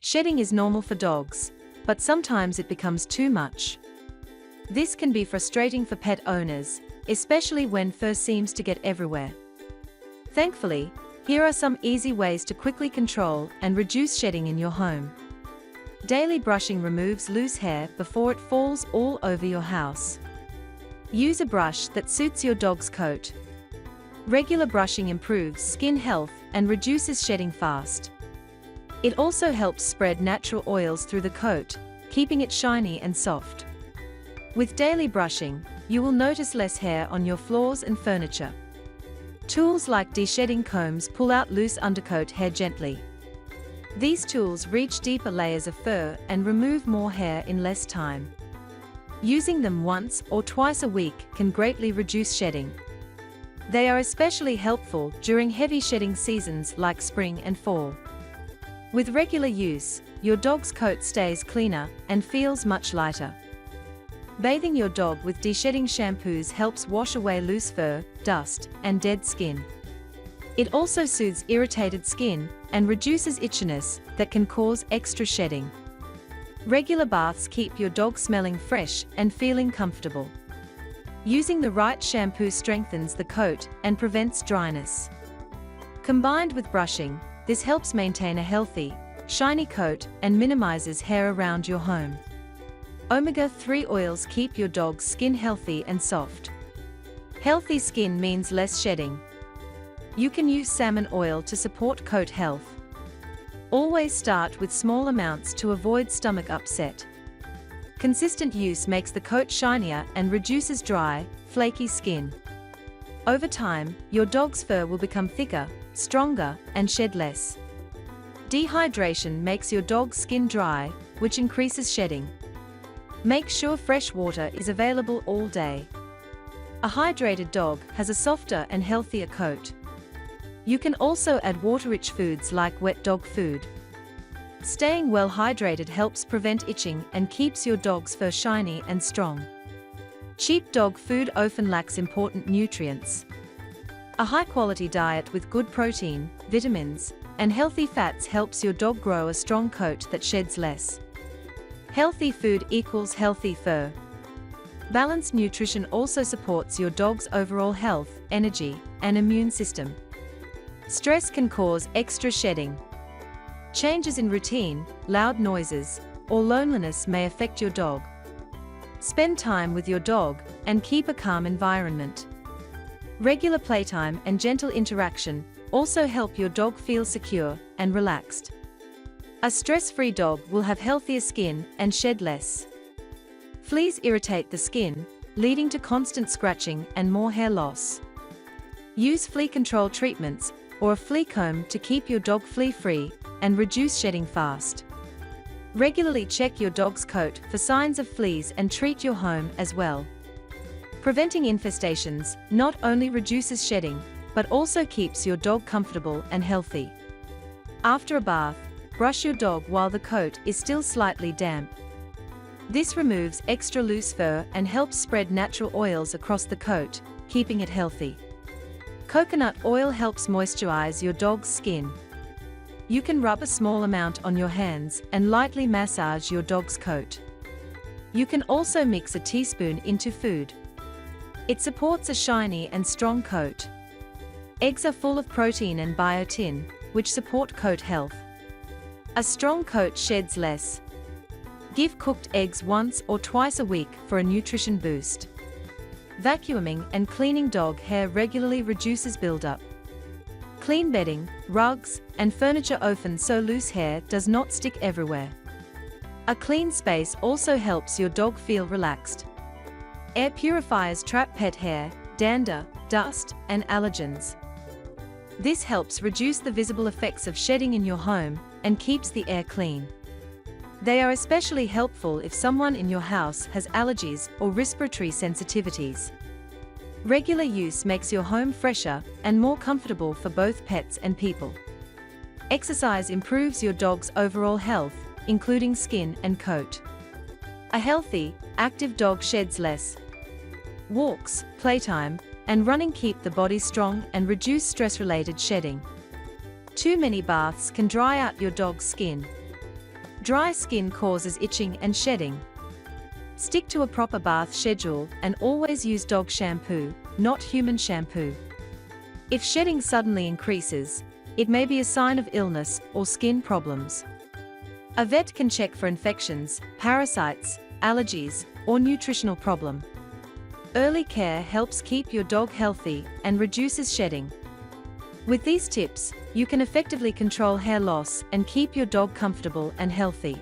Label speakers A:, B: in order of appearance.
A: Shedding is normal for dogs, but sometimes it becomes too much. This can be frustrating for pet owners, especially when fur seems to get everywhere. Thankfully, here are some easy ways to quickly control and reduce shedding in your home. Daily brushing removes loose hair before it falls all over your house. Use a brush that suits your dog's coat. Regular brushing improves skin health and reduces shedding fast. It also helps spread natural oils through the coat, keeping it shiny and soft. With daily brushing, you will notice less hair on your floors and furniture. Tools like de-shedding combs pull out loose undercoat hair gently. These tools reach deeper layers of fur and remove more hair in less time. Using them once or twice a week can greatly reduce shedding. They are especially helpful during heavy shedding seasons like spring and fall. With regular use, your dog's coat stays cleaner and feels much lighter. Bathing your dog with de-shedding shampoos helps wash away loose fur, dust, and dead skin. It also soothes irritated skin and reduces itchiness that can cause extra shedding. Regular baths keep your dog smelling fresh and feeling comfortable. Using the right shampoo strengthens the coat and prevents dryness. Combined with brushing, this helps maintain a healthy, shiny coat and minimizes hair around your home. Omega-3 oils keep your dog's skin healthy and soft. Healthy skin means less shedding. You can use salmon oil to support coat health. Always start with small amounts to avoid stomach upset. Consistent use makes the coat shinier and reduces dry, flaky skin. Over time, your dog's fur will become thicker, stronger, and shed less. Dehydration makes your dog's skin dry, which increases shedding. Make sure fresh water is available all day. A hydrated dog has a softer and healthier coat. You can also add water-rich foods like wet dog food. Staying well hydrated helps prevent itching and keeps your dog's fur shiny and strong. Cheap dog food often lacks important nutrients. A high-quality diet with good protein, vitamins, and healthy fats helps your dog grow a strong coat that sheds less. Healthy food equals healthy fur. Balanced nutrition also supports your dog's overall health, energy, and immune system. Stress can cause extra shedding. Changes in routine, loud noises, or loneliness may affect your dog. Spend time with your dog and keep a calm environment. Regular playtime and gentle interaction also help your dog feel secure and relaxed. A stress-free dog will have healthier skin and shed less. Fleas irritate the skin, leading to constant scratching and more hair loss. Use flea control treatments or a flea comb to keep your dog flea-free and reduce shedding fast. Regularly check your dog's coat for signs of fleas and treat your home as well. Preventing infestations not only reduces shedding, but also keeps your dog comfortable and healthy. After a bath, brush your dog while the coat is still slightly damp. This removes extra loose fur and helps spread natural oils across the coat, keeping it healthy. Coconut oil helps moisturize your dog's skin. You can rub a small amount on your hands and lightly massage your dog's coat. You can also mix a teaspoon into food. It supports a shiny and strong coat. Eggs are full of protein and biotin, which support coat health. A strong coat sheds less. Give cooked eggs once or twice a week for a nutrition boost. Vacuuming and cleaning dog hair regularly reduces buildup. Clean bedding, rugs, and furniture often so loose hair does not stick everywhere. A clean space also helps your dog feel relaxed. Air purifiers trap pet hair, dander, dust, and allergens. This helps reduce the visible effects of shedding in your home and keeps the air clean. They are especially helpful if someone in your house has allergies or respiratory sensitivities. Regular use makes your home fresher and more comfortable for both pets and people. Exercise improves your dog's overall health, including skin and coat. A healthy, active dog sheds less. Walks, playtime, and running keep the body strong and reduce stress-related shedding. Too many baths can dry out your dog's skin. Dry skin causes itching and shedding. Stick to a proper bath schedule and always use dog shampoo, not human shampoo. If shedding suddenly increases, it may be a sign of illness or skin problems. A vet can check for infections, parasites, allergies, or nutritional problem. Early care helps keep your dog healthy and reduces shedding. With these tips, you can effectively control hair loss and keep your dog comfortable and healthy.